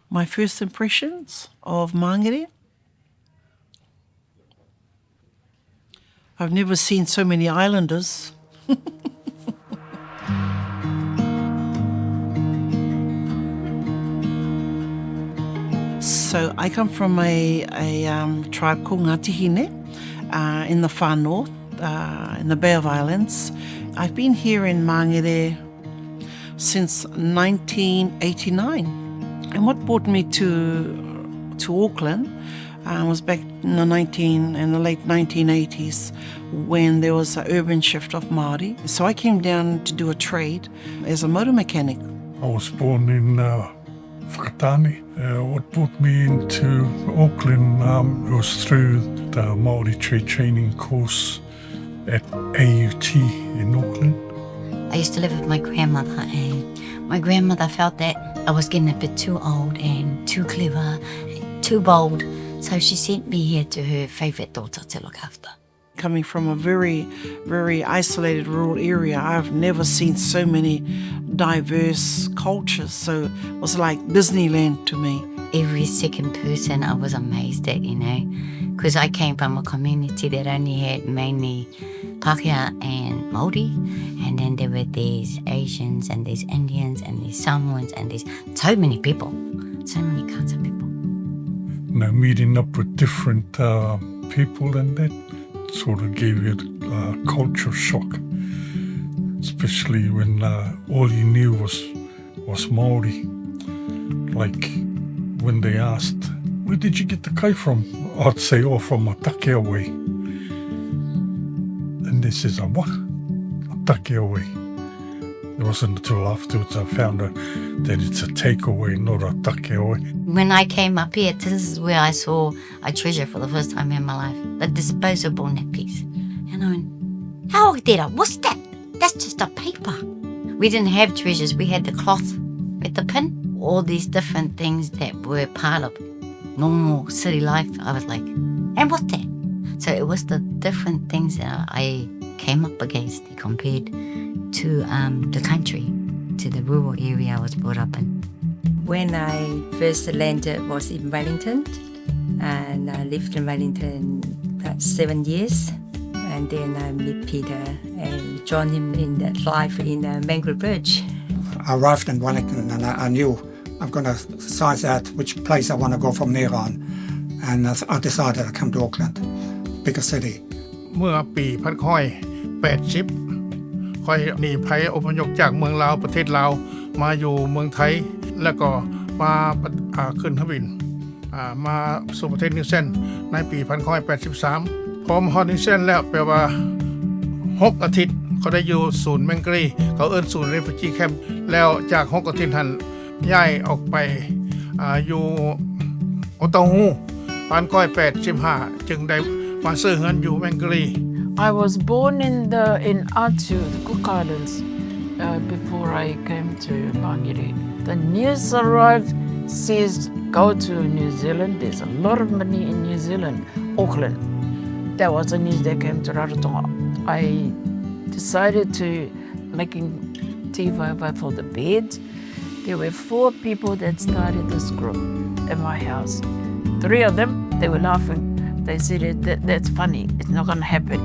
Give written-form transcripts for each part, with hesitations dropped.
My first impressions of Māngere. I've never seen so many islanders. So I come from a tribe called Ngāti Hine in the far north, in the Bay of Islands. I've been here in Māngere since 1989. And what brought me to Auckland was back in the late 1980s when there was an urban shift of Māori. So I came down to do a trade as a motor mechanic. I was born in Whakatane. What brought me into Auckland was through the Māori trade training course at AUT in Auckland. I used to live with my grandmother, and my grandmother felt that I was getting a bit too old and too clever, too bold, so she sent me here to her favourite daughter to look after. Coming from a very, very isolated rural area, I've never seen so many diverse cultures, so it was like Disneyland to me. Every second person I was amazed at, because I came from a community that only had mainly Pākehā and Māori, and then there were these Asians and these Indians and these Samoans and these so many people, so many kinds of people. Meeting up with different people, and that sort of gave you a culture shock, especially when all you knew was Māori. Like when they asked, "Where did you get the kai from?" I'd say, "Oh, from a Takeaway." And this is a what? A Takeaway. It wasn't until afterwards I found out that it's a takeaway, not a takeaway. When I came up here, this is where I saw a treasure for the first time in my life. The disposable nappies. And I went, how did I? What's that? That's just a paper. We didn't have treasures. We had the cloth with the pin. All these different things that were part of normal city life. I was like, and what's that? So it was the different things that I came up against compared to the country, to the rural area I was brought up in. When I first landed was in Wellington, and I lived in Wellington about 7 years. And then I met Peter and joined him in that life in Mangere Bridge. I arrived in Wellington and I knew I'm going to size out which place I want to go from there on. And I decided to come to Auckland, bigger city. เมื่อปี1980ค่อยหนีภัยอพยพจากเมืองลาวประเทศลาวมาอยู่เมืองไทยแล้วก็มาขึ้นเครื่องบินมาสู่ประเทศนิวซีแลนด์ในปี1983พร้อมฮอดนิวซีแลนด์แล้วแปลว่า6อาทิตย์เขาได้อยู่ศูนย์แมงกรีเขาเอิ้นศูนย์ Refugee Camp แล้วจาก6อาทิตย์นั้นย้ายออกไปอยู่โอตาฮู1985จึงได้มาซื้อเฮือนอยู่แมงกรี I was born in Atsu, the Cook Islands, before I came to Māngere. The news arrived, says go to New Zealand. There's a lot of money in New Zealand, Auckland. That was the news that came to Rarotonga. I decided to making tea for the bed. There were 4 people that started this group at my house. 3 of them, they were laughing. They said, that's funny. It's not going to happen.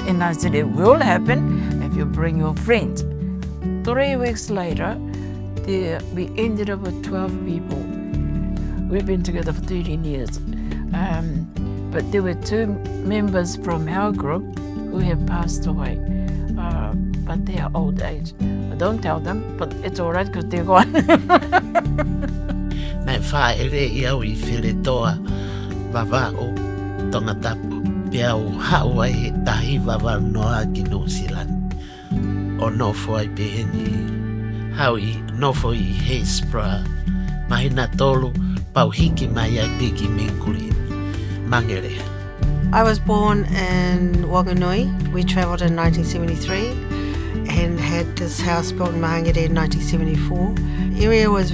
And I said, it will happen if you bring your friends. 3 weeks later, we ended up with 12 people. We've been together for 13 years. But there were 2 members from our group who have passed away. But they are old age. I don't tell them, but it's all right because they're gone. Nai wha ere iau I while toa wawa o tonga tapu. Pea o hau ai he tahi wawa noa ki New Zealand. O nofo ai peheni. Hau I nofo I he spra. Mahina tolu pau hiki mai ai piki menguri. Mangere. I was born in Wanganui. We travelled in 1973 and had this house built in Māngere in 1974. The area was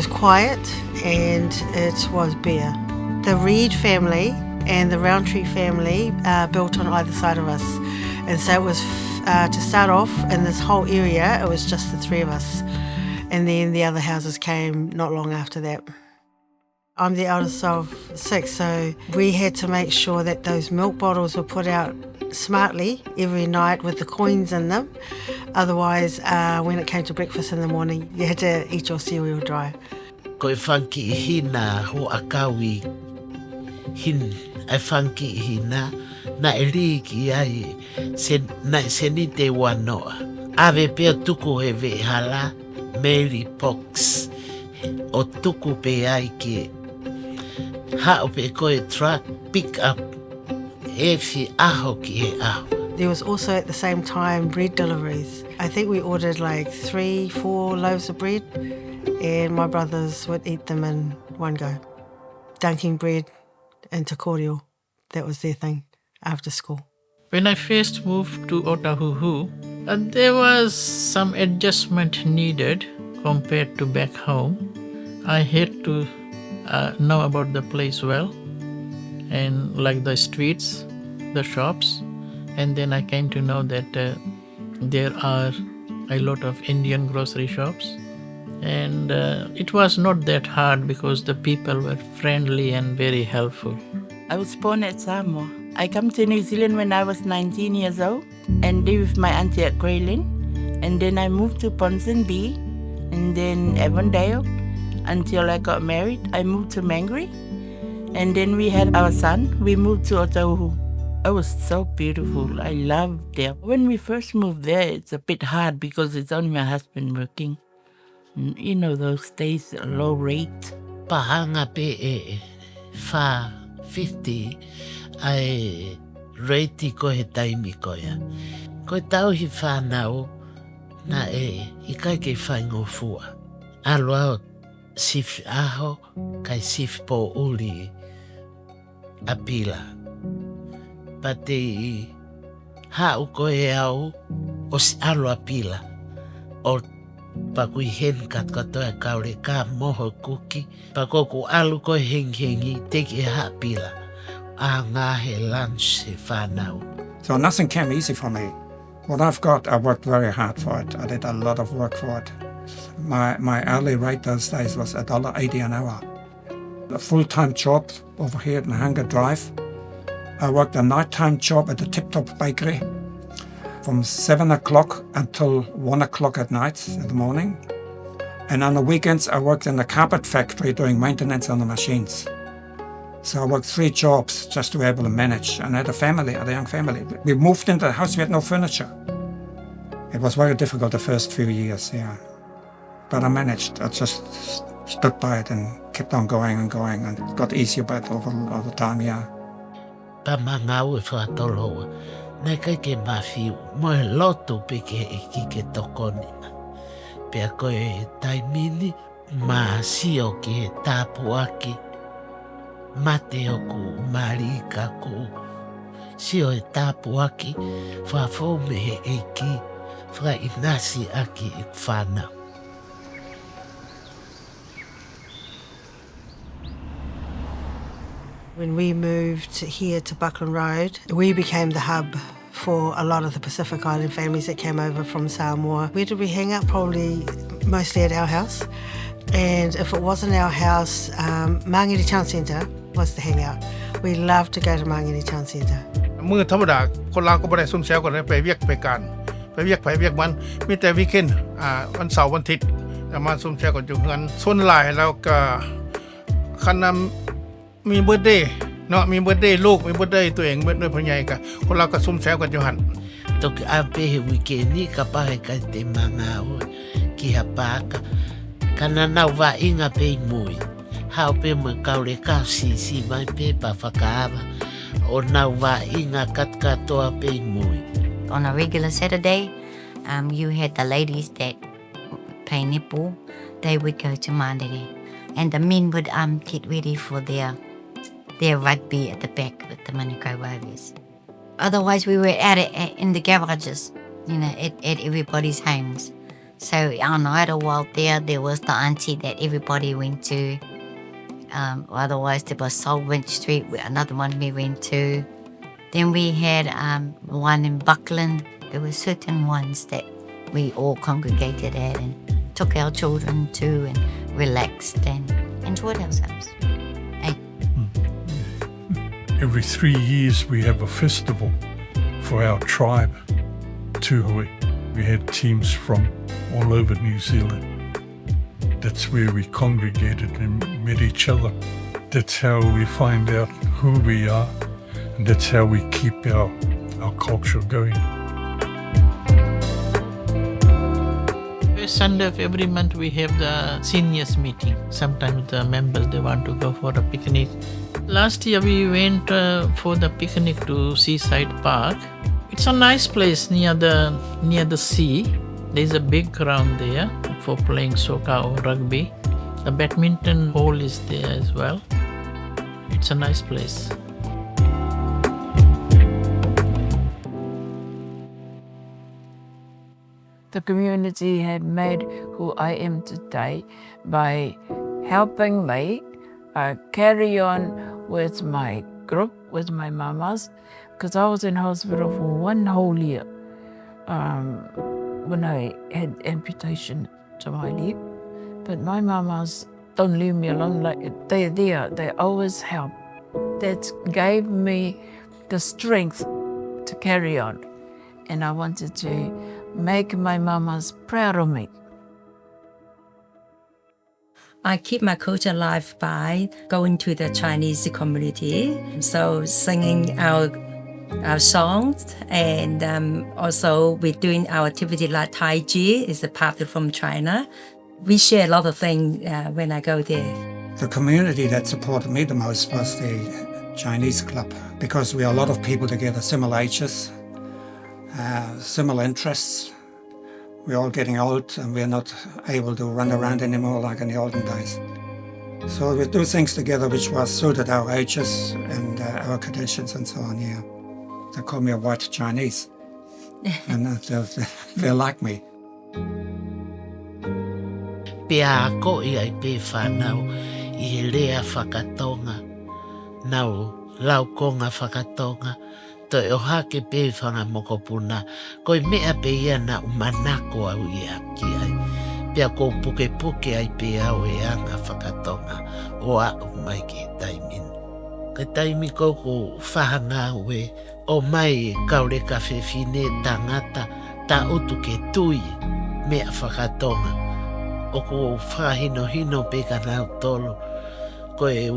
quiet and it was bare. The Reed family and the Roundtree family built on either side of us. And so it was, to start off in this whole area, it was just the 3 of us. and then the other houses came not long after that. I'm the eldest of 6, so we had to make sure that those milk bottles were put out smartly every night with the coins in them. Otherwise, when it came to breakfast in the morning, you had to eat your cereal dry. Koe whanki I hina ho akawi hin ai whanki I hina na e riki ai se ni te wanoa. Ave pia tuku he vehala Mary Pox o tuku pe ai ki ha o pe koe truck pick up e fi aho ki he aho. There was also at the same time bread deliveries. I think we ordered like 3-4 loaves of bread and my brothers would eat them in one go. Dunking bread into cordial, that was their thing after school. When I first moved to Ōtāhuhu, there was some adjustment needed compared to back home. I had to know about the place well, and like the streets, the shops, and then I came to know that there are a lot of Indian grocery shops, and it was not that hard because the people were friendly and very helpful. I was born at Samoa. I came to New Zealand when I was 19 years old and lived with my auntie at Graylin, and then I moved to Ponsonby and then Avondale until I got married. I moved to Mangere, and then we had our son. We moved to Ōtāhuhu. It was so beautiful. I loved there. When we first moved there, it's a bit hard because it's only my husband working. You know, those days, low rate. Pahanga pe e fa 50 ai reiti ko he taimi koia. Ko tau hi whanau na I kai ke whaingo fua. Aloa o sif aho kai sif po uli a pila. Pate I hau ko e au o si aloa pila. O pakui hen kat katoa kaure ka moho kuki. Pakoku alu ko hengi teki ha pila. A ngā he lunch he whanau. So nothing came easy for me. What I've got, I worked very hard for it. I did a lot of work for it. My hourly rate those days was $1.80 an hour. A full-time job over here in Hunger Drive. I worked a night-time job at the Tip Top Bakery from 7 o'clock until 1 o'clock at night in the morning. And on the weekends, I worked in the carpet factory doing maintenance on the machines. So I worked 3 jobs just to be able to manage. And I had a young family. We moved into the house, we had no furniture. It was very difficult the first few years, yeah. But I managed. I just stuck by it and kept on going and it got easier by it over the time, yeah. Pa mangau e whaatoloa, nei kai ke mawhiu, mo e lotu peke e kike tokonina. Pea koe e taimini, ma sio ke e tāpuaki, mate oku marika ku. Sio e tāpuaki, whafou me he eiki, wha inasi aki e whanau. When we moved here to Buckland Road, we became the hub for a lot of the Pacific Island families that came over from Samoa. Where did we hang out? Probably mostly at our house. And if it wasn't our house, Māngere Town Centre was the hangout. We loved to go to Māngere Town Centre. มื้อธรรมดาคนลาวก็บ่ได้ซุ่มแซวกันไปเวียกไปการไปเวียกไผเวียกมันมีแต่วีคเอนด์วันเสาร์วันอาทิตย์มาซุ่มแซวกันอยู่เฮือนส่วนหลายแล้วก็คันมีเบิร์ธเดย์เนาะมีเบิร์ธเดย์ลูกมีเบิร์ธเดย์ตัวเองเบิร์ธเดย์พ่อใหญ่ก็คนลาวก็ซุ่มแซวกันอยู่หั่น Toki ape he wikeni ka pahe ka te mangau ki hapaka. Kana nau wa inga pe mui. Hau pe mo kaure ka si mai pe pa whakaava. O nau wa inga katkatoa pe mui. On a regular Saturday, you had the ladies that play netball. They would go to Māngere, and the men would get ready for their rugby at the back with the Manukau Warriors. Otherwise, we were out in the garages, you know, at everybody's homes. So on idle while there was the auntie that everybody went to. Otherwise, there was Solvent Street, another one we went to. Then we had one in Buckland. There were certain ones that we all congregated at, and took our children to and relaxed and enjoyed ourselves. Hey. Every 3 years we have a festival for our tribe, Tuhui. We had teams from all over New Zealand. That's where we congregated and met each other. That's how we find out who we are, and that's how we keep our culture going. First Sunday of every month we have the seniors meeting. Sometimes the members, they want to go for a picnic. Last year we went for the picnic to Seaside Park. It's a nice place near the sea. There's a big ground there for playing soccer or rugby. The badminton hall is there as well. It's a nice place. The community had made who I am today by helping me carry on with my group, with my mamas, because I was in hospital for 1 whole year when I had amputation to my leg. But my mamas don't leave me alone. Like they're there, they always help. That gave me the strength to carry on. And I wanted to make my mamas proud of me. I keep my culture alive by going to the Chinese community, so singing our songs, and also we're doing our activity like Tai Chi, is a path from China. We share a lot of things when I go there. The community that supported me the most was the Chinese club, because we are a lot of people together, similar ages, similar interests. We're all getting old and we're not able to run around anymore like in the olden days. So we do things together which was suited our ages and our conditions and so on, yeah. They call me a white Chinese and they're like me. Pia ko I pe whanau I lea whakatonga. Nau lau konga whakatonga. Toi o hake pe whanga mokopuna. Koi mea pe ia na umanako au I aki ai. Pia ko puke puke ai pe au e anga whakatonga. O a umai ke taimin. Ka taimi koko whahanga ue. O mai kaure ka whewhine tangata. Ta utu ke tui mea whakatonga. O ko whahino hino pe ka nau tolo. Koe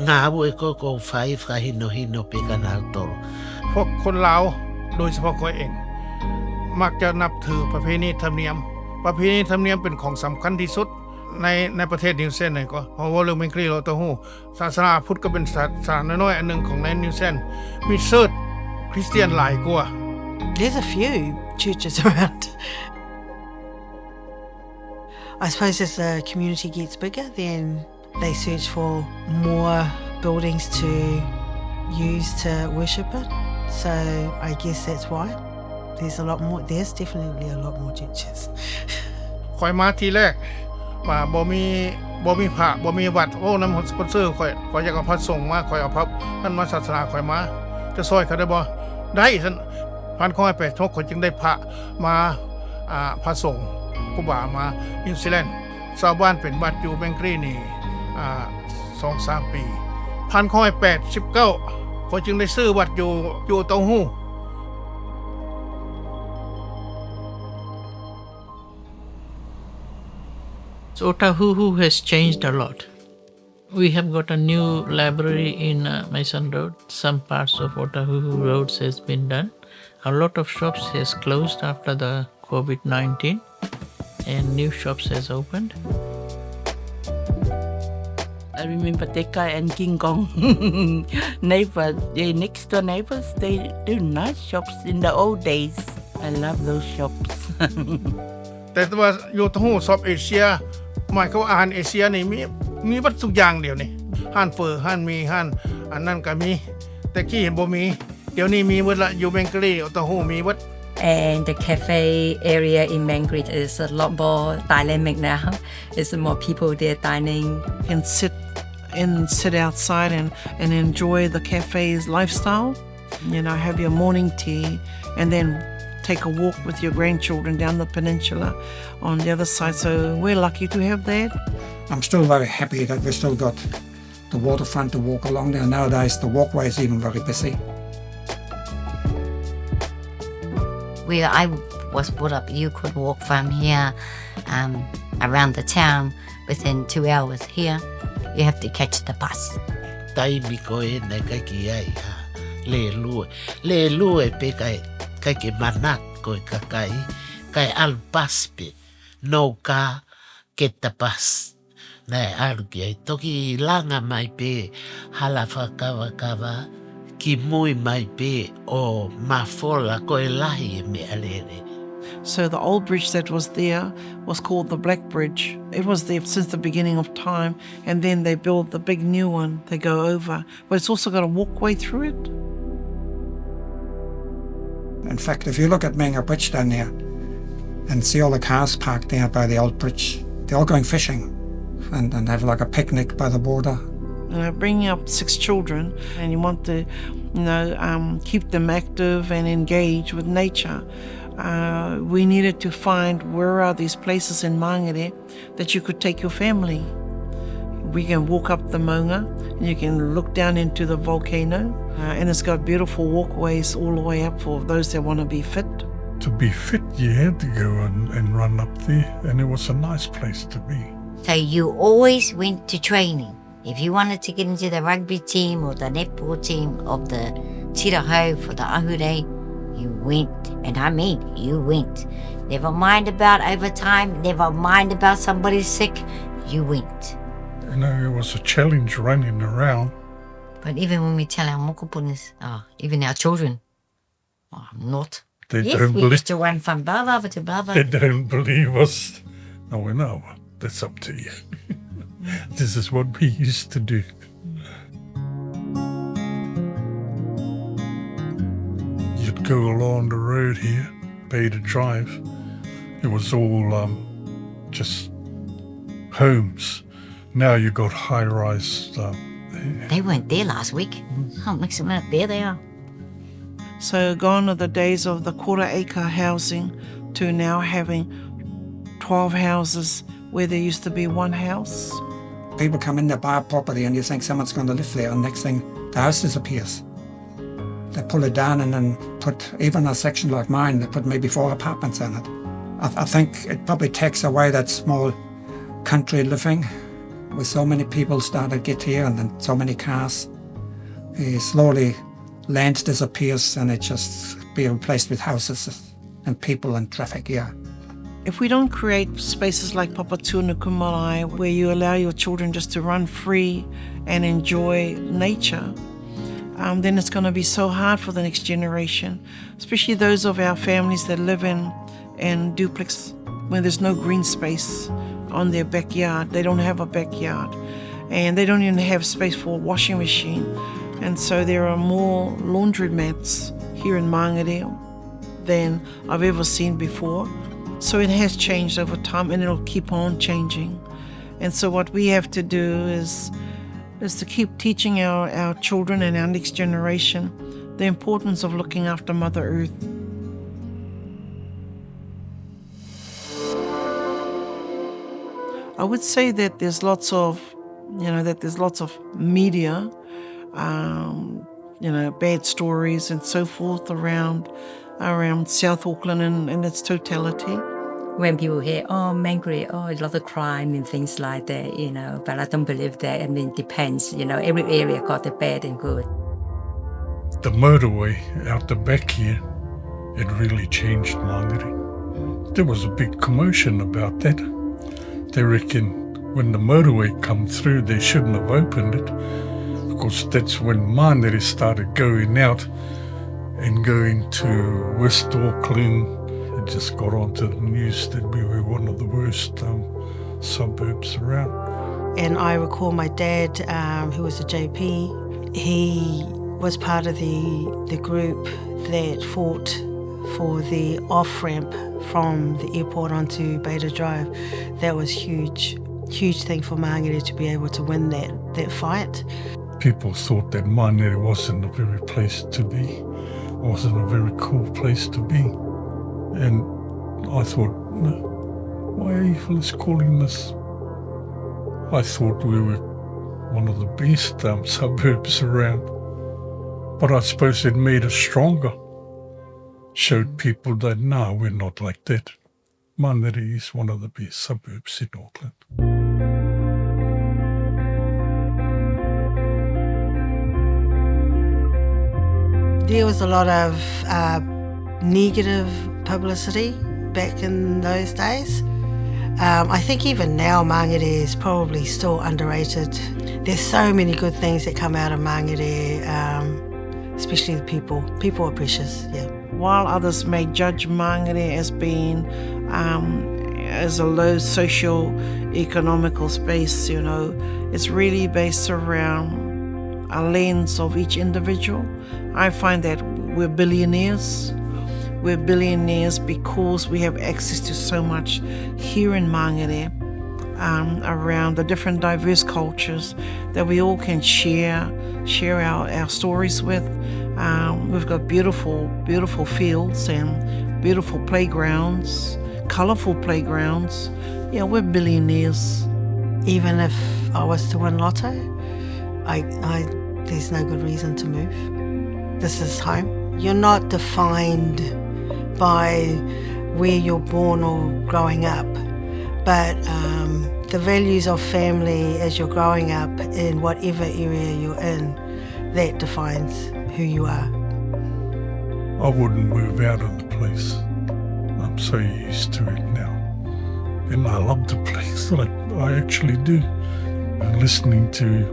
ngā abu e koko whai whahino hino pe ka nau tolo. พวกคนลาวโดยเฉพาะคนเองมักจะนับถือประเพณีธรรมเนียมเป็นของสำคัญที่สุดในประเทศนิวซีแลนด์ก็เพราะว่าเรื่องMāngere-Ōtāhuhuศาสนาพุทธก็เป็นศาสนาน้อยอันหนึ่งของในนิวซีแลนด์มีเชิดคริสเตียนหลายกว่า There's a few churches around. I suppose as the community gets bigger, then they search for more buildings to use to worship it. So I guess that's why there's a lot more. There's definitely a lot more churches. ข่อยมาทีแรกว่าบ่มีพระบ่มีวัดโอ้นำสปอนเซอร์ข่อยอยากเอาพระสงฆ์มาข่อยเอาพระท่านมาศาสนาข่อยมาจะซอยเขาได้บ่ได้ซั่น1986ข่อยจึงได้พระมาพระสงฆ์ครูบามานิวซีแลนด์ชาวบ้านเป็นวัดอยู่Māngereนี่2-3 ปี1989ข่อยจึงได้ซื้อวัดอยู่เต้าหู้ So Ōtāhuhu has changed a lot. We have got a new library in Mason Road. Some parts of Ōtāhuhu roads has been done. A lot of shops has closed after the COVID-19 and new shops has opened. I remember Teka and King Kong neighbor, the next door neighbors, they do nice shops in the old days. I love those shops. แต่ว่าอยู่เต้าหู้ซอฟเอเชียหมายความว่าอาหารเอเชียนี่มีวัตถุกอย่างเดียวนี่ห้านเฟอห้านมีห้านอันนั้นก็มีแต่กี้เห็นบ่มีเดี๋ยวนี้มีหมดละอยู่Māngere-Ōtāhuhuมีหมด And the cafe area in Mangere is a lot more dynamic now. There's more people there dining. And sit outside and enjoy the cafe's lifestyle. You know, have your morning tea and then take a walk with your grandchildren down the peninsula on the other side. So we're lucky to have that. I'm still very happy that we still got the waterfront to walk along there. Nowadays the walkway is even very busy. Where I was brought up, you could walk from here around the town within 2 hours. Here, you have to catch the bus. Taimi ko e nei kai ki ai le lue. Le lue pe kai ke manat ko e kakai. Kai al paspe. No ka ke tapas. Nei alu ki ai toki langa mai pe halafa kawa ki mui mai pe o mafola ko e lahi e me alere. So the old bridge that was there was called the Black Bridge. It was there since the beginning of time, and then they built the big new one they go over. But it's also got a walkway through it. In fact, if you look at Māngere Bridge down there and see all the cars parked there by the old bridge, they're all going fishing and have like a picnic by the border. Bringing up 6 children, and you want to, keep them active and engaged with nature. We needed to find where are these places in Māngere that you could take your family. We can walk up the maunga and you can look down into the volcano, and it's got beautiful walkways all the way up for those that want to be fit. To be fit, you had to go and run up there, and it was a nice place to be. So you always went to training. If you wanted to get into the rugby team or the netball team of the Tiraho for the Ahure, you went. And I mean, you went. Never mind about overtime, never mind about somebody's sick, you went. You know, it was a challenge running around. But even when we tell our mokopunas, even our children, not. They yes, don't we believe. used to run from blah to blah. They don't believe us. No, that's up to you. This is what we used to do. You'd go along the road here, Beta Drive. It was all just homes. Now you got high-rise. They weren't there last week. Oh, next minute, there they are. So gone are the days of the quarter-acre housing to now having 12 houses where there used to be one house. People come in, they buy a property and you think someone's going to live there, and next thing, the house disappears. They pull it down and then put, even a section like mine, they put maybe 4 apartments in it. I think it probably takes away that small country living with so many people start to get here and then so many cars. Slowly land disappears and it just be replaced with houses and people and traffic here. If we don't create spaces like Papatūānuku where you allow your children just to run free and enjoy nature, then it's going to be so hard for the next generation, especially those of our families that live in duplex where there's no green space on their backyard. They don't have a backyard and they don't even have space for a washing machine. And so there are more laundromats here in Māngere than I've ever seen before. So it has changed over time and it'll keep on changing. And so what we have to do is to keep teaching our children and our next generation the importance of looking after Mother Earth. I would say that there's lots of media, bad stories and so forth around South Auckland in its totality. When people hear, Mangere, a lot of crime and things like that, but I don't believe that. I mean, it depends, every area got the bad and good. The motorway out the back here, it really changed Māngere. There was a big commotion about that. They reckon when the motorway come through, they shouldn't have opened it, because that's when Māngere started going out and going to West Auckland. It just got onto the news that we were one of the worst suburbs around. And I recall my dad, who was a JP, he was part of the group that fought for the off-ramp from the airport onto Beta Drive. That was huge thing for Māngere to be able to win that fight. People thought that Māngere wasn't a very place to be, wasn't a very cool place to be. And I thought, no, why are you fellas calling this? I thought we were one of the best suburbs around. But I suppose it made us stronger. Showed people that, no, we're not like that. Mangere is one of the best suburbs in Auckland. There was a lot of negative publicity back in those days. I think even now Mangere is probably still underrated. There's so many good things that come out of Mangere, especially the people. People are precious, yeah. While others may judge Mangere as being as a low socio-economical space, you know, it's really based around a lens of each individual. I find that we're billionaires. We're billionaires because we have access to so much here in Mangere, around the different diverse cultures that we all can share our stories with. We've got beautiful fields and beautiful playgrounds, colourful playgrounds. Yeah, we're billionaires. Even if I was to win lotto, there's no good reason to move. This is home. You're not defined by where you're born or growing up, but the values of family as you're growing up in whatever area you're in, that defines who you are. I wouldn't move out of the place. I'm so used to it now. And I love the place, I actually do. And listening to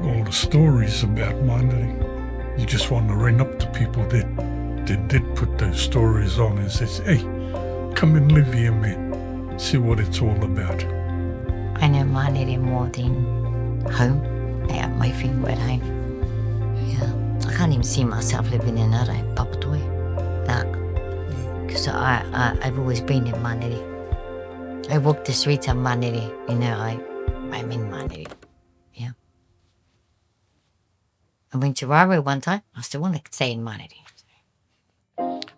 all the stories about Mangere, you just want to ring up to people that did put those stories on and says, hey, come and live here, man. See what it's all about. I know Mangere more than home. Yeah, my favorite home. Yeah, I can't even see myself living in a Papatui. Because I've always been in Mangere. I walk the streets of Mangere, you know, I'm in Mangere. Yeah. I went to Raro one time. I still want to stay in Mangere.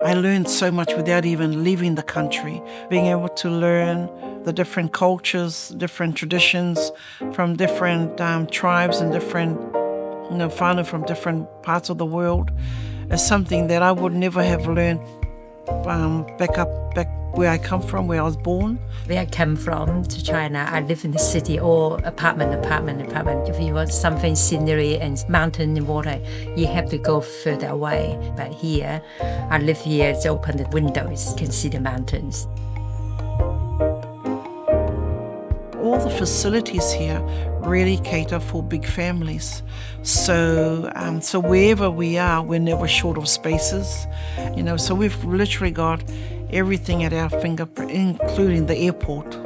I learned so much without even leaving the country, being able to learn the different cultures, different traditions from different tribes and different, whānau from different parts of the world is something that I would never have learned back where I come from, where I was born. Where I come from to China, I live in the city or apartment. If you want something scenery and mountain and water, you have to go further away. But here, I live here, it's open the windows, you can see the mountains. All the facilities here really cater for big families. So wherever we are, we're never short of spaces. So we've literally got everything at our fingerprint, including the airport.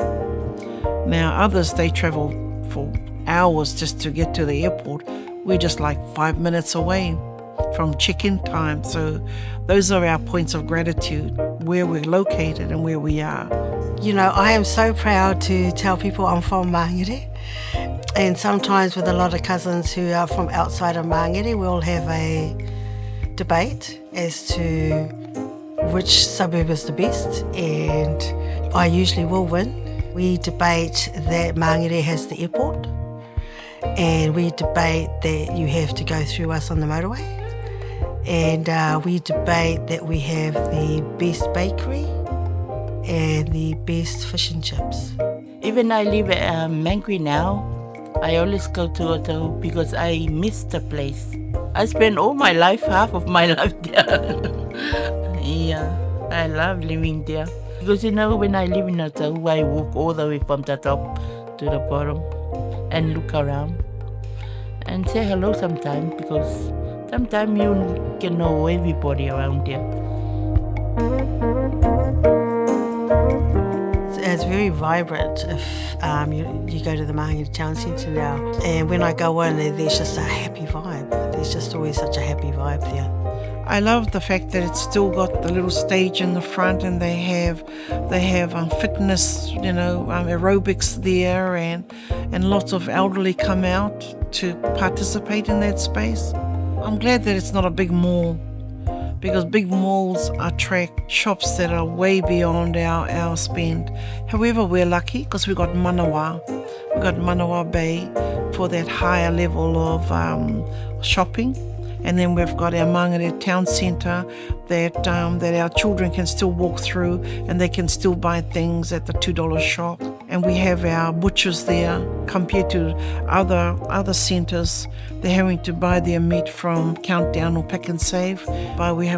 Now others, they travel for hours just to get to the airport. We're just like 5 minutes away from check-in time. So those are our points of gratitude, where we're located and where we are. I am so proud to tell people I'm from Mangere. And sometimes with a lot of cousins who are from outside of Mangere, we'll have a debate as to which suburb is the best, and I usually will win. We debate that Mangere has the airport, and we debate that you have to go through us on the motorway, and we debate that we have the best bakery and the best fish and chips. Even I live at Māngere now, I always go to Ōtāhuhu because I miss the place. I spent all my life, half of my life there. Yeah, I love living there. Because when I live in Ōtāhuhu, I walk all the way from the top to the bottom and look around and say hello sometimes, because sometimes you can know everybody around there. It's very vibrant if you go to the Māngere Town Centre now. And when I go in, there's just a happy vibe. There's just always such a happy vibe there. I love the fact that it's still got the little stage in the front, and they have fitness, aerobics there, and lots of elderly come out to participate in that space. I'm glad that it's not a big mall, because big malls attract shops that are way beyond our spend. However, we're lucky because we got Manawa. We got Manawa Bay for that higher level of shopping. And then we've got our Māngere town centre that our children can still walk through and they can still buy things at the $2 shop. And we have our butchers there compared to other centres. They're having to buy their meat from Countdown or Pack and Save. But we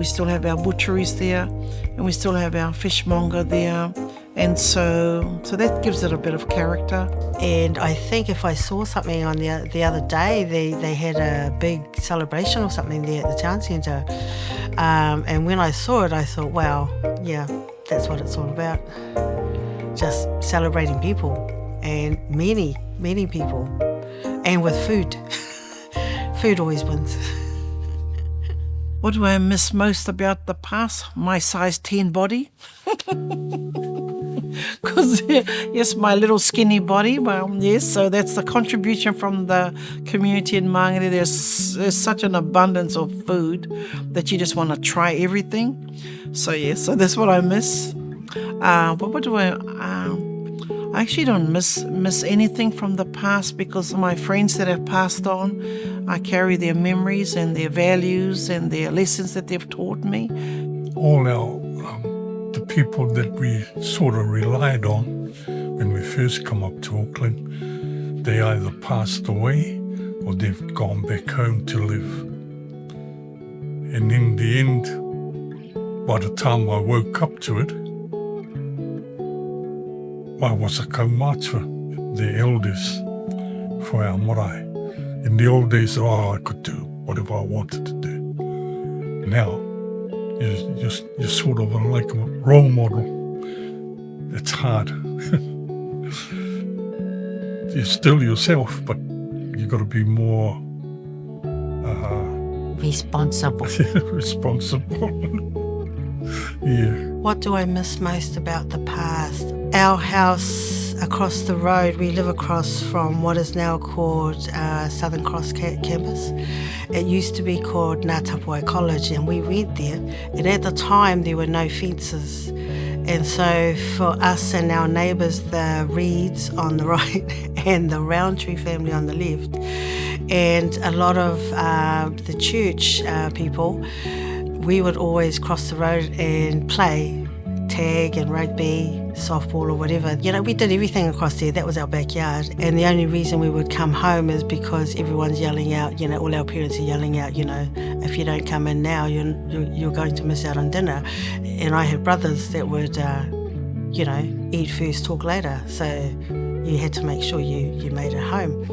still have our butcheries there, and we still have our fishmonger there. And so that gives it a bit of character. And I think if I saw something on the other day, they had a big celebration or something there at the town centre. And when I saw it, I thought, wow, yeah, that's what it's all about. Just celebrating people, and many, many people. And with food. Food always wins. What do I miss most about the past? My size 10 body. Because, yes, my little skinny body, well, yes, so that's the contribution from the community in Māngere. There's such an abundance of food that you just want to try everything. So, yes, so that's what I miss. But what do I actually don't miss anything from the past, because my friends that have passed on, I carry their memories and their values and their lessons that they've taught me. All the people that we sort of relied on when we first come up to Auckland, they either passed away or they've gone back home to live. And in the end, by the time I woke up to it, I was a kaumātua, the elders for our marae. In the old days, I could do whatever I wanted to do. Now, you're sort of like a role model. It's hard. You're still yourself, but you've got to be more responsible. Responsible. Yeah. What do I miss most about the past? Our house across the road, we live across from what is now called Southern Cross campus. It used to be called Ngā Tapuai College, and we went there, and at the time there were no fences. And so for us and our neighbours, the Reeds on the right and the Roundtree family on the left, and a lot of the church people, we would always cross the road and play tag and rugby, softball or whatever. You know, we did everything across there. That was our backyard. And the only reason we would come home is because everyone's yelling out, you know, all our parents are yelling out, you know, if you don't come in now, you're going to miss out on dinner. And I had brothers that would, you know, eat first, talk later. So you had to make sure you made it home.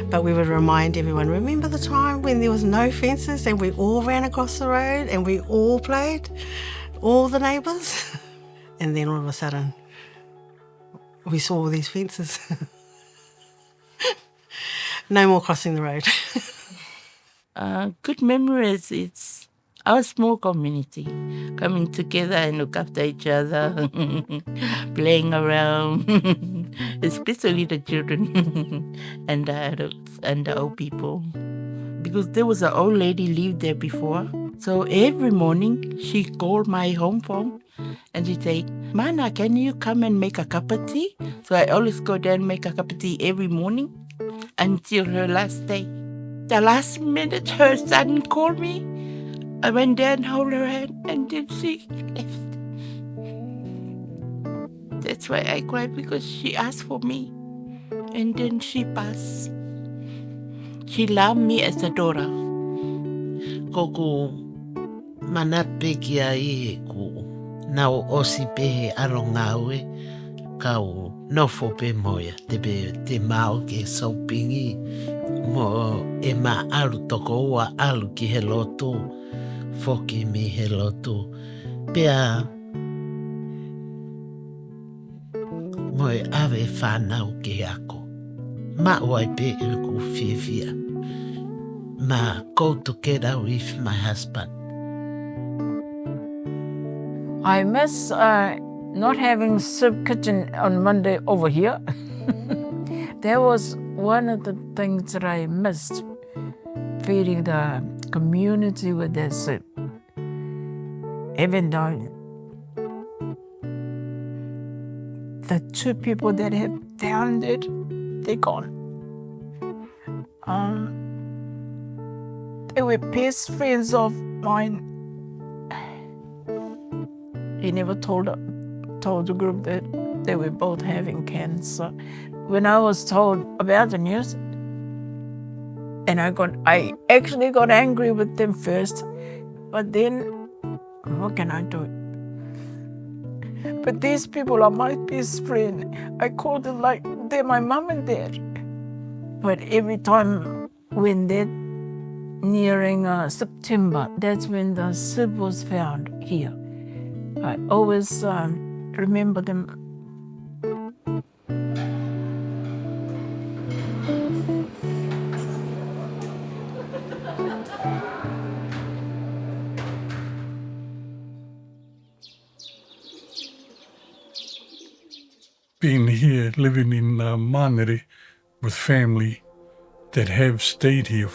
But we would remind everyone, remember the time when there was no fences and we all ran across the road and we all played, all the neighbours? And then all of a sudden, we saw all these fences. No more crossing the road. Good memories. It's our small community coming together and look after each other, playing around, especially the children and the adults and the old people. Because there was an old lady lived there before. So every morning she called my home phone and she'd say, Mana, can you come and make a cup of tea? So I always go there and make a cup of tea every morning until her last day. The last minute her son called me. I went there and held her hand and then she left. That's why I cried, because she asked for me and then she passed. She loved me as a daughter. Koko manat kia I ko nau osi pehe aro ngaue kau nofo pe moia te mao ke saupingi mo e ma alu toko ua alu ki he loto foki mi he loto pea mo e ave whanau ke ako ma oi pe uku whiwhia ma go together with my husband. I miss not having soup kitchen on Monday over here. That was one of the things that I missed, feeding the community with their soup. even though the two people that have found it, they're gone. They were best friends of mine. He never told the group that they were both having cancer. When I was told about the news, and I actually got angry with them first, but then what can I do? But these people are my best friend. I call them like they're my mom and dad. But every time when they're nearing September, that's when the Sith was found here. I always remember them. Being here, living in Māngere with family that have stayed here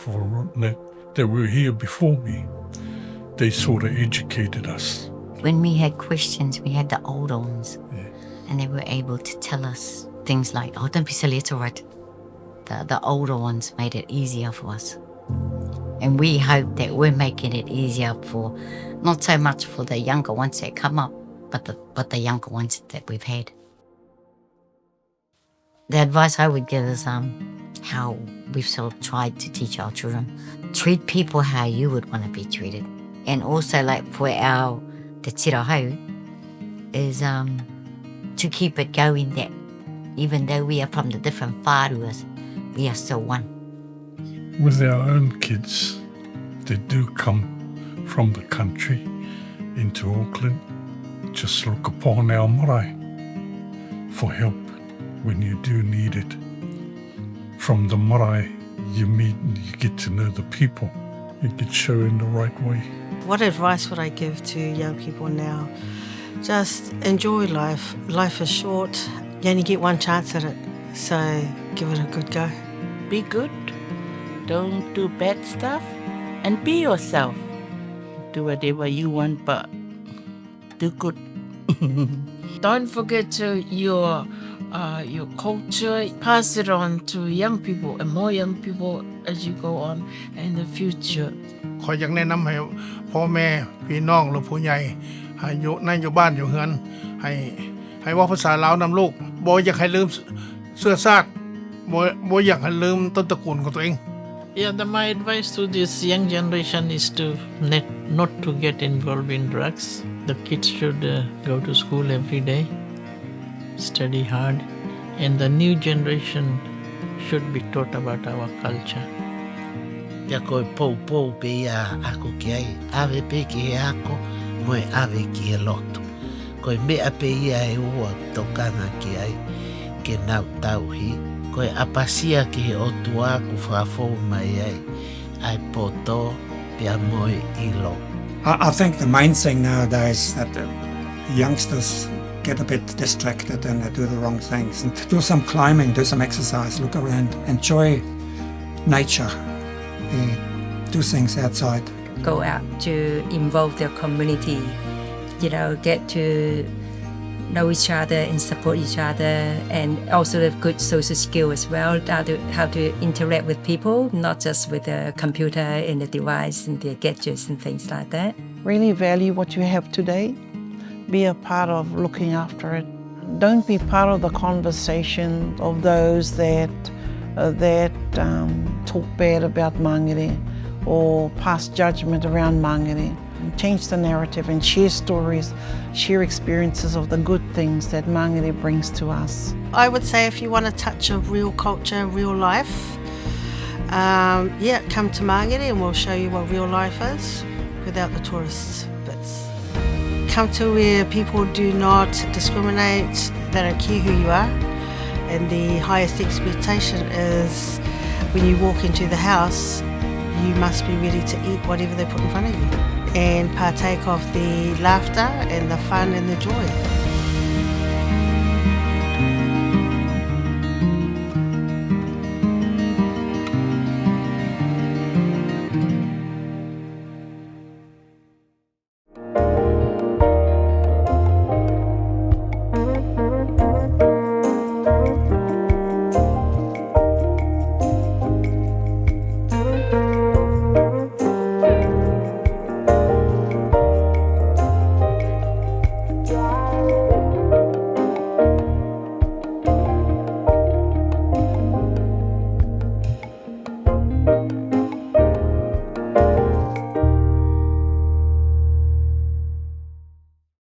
that were here before me, they sort of educated us. When we had questions, we had the older ones, and they were able to tell us things like, oh, don't be silly, it's all right. The older ones made it easier for us. And we hope that we're making it easier for, not so much for the younger ones that come up, but the younger ones that we've had. The advice I would give is how we've sort of tried to teach our children. Treat people how you would want to be treated. And also, like for our te tirahau, is to keep it going that even though we are from the different whāruas, we are still one. With our own kids that do come from the country into Auckland, just look upon our marae for help when you do need it. From the marae you meet and you get to know the people. You get shown the right way. What advice would I give to young people now? Just enjoy life. Life is short. You only get one chance at it, so give it a good go. Be good. Don't do bad stuff. And be yourself. Do whatever you want, but do good. Don't forget your culture. Pass it on to young people and more young people as you go on in the future. ขออยากแนะนำให้พ่อแม่พี่น้องหรือผู้ใหญ่ให้อยู่บ้านอยู่เฮือนให้ว่าภาษาลาวนำลูกบ่อยากให้ลืมเสื้อชาติบ่อยากให้ลืมต้นตระกูลของตัวเอง Yeah, my advice to this young generation is to not to get involved in drugs. The kids should go to school every day, study hard, and the new generation should be taught about our culture. Ia koe pou pe ia ako ki ai, ave pe ki he ako, moe ave ki he loto. Koe mea pe ia e ua tokanga ki ai, ke nau tauhi, koe apasia ki he otua ku whafou mai ai, ai poto pe a moe ilo. I think the main thing nowadays that the youngsters get a bit distracted and they do the wrong things. And do some climbing, do some exercise, look around, enjoy nature. Do things outside. Go out to involve their community, get to know each other and support each other, and also have good social skill as well, how to interact with people, not just with the computer and the device and the gadgets and things like that. Really value what you have today. Be a part of looking after it. Don't be part of the conversation of those that talk bad about Māngere or pass judgment around Māngere. Change the narrative and share stories, share experiences of the good things that Māngere brings to us. I would say if you want a touch of real culture, real life, come to Māngere and we'll show you what real life is without the tourist bits. Come to where people do not discriminate, they don't care who you are, and the highest expectation is when you walk into the house, you must be ready to eat whatever they put in front of you and partake of the laughter and the fun and the joy.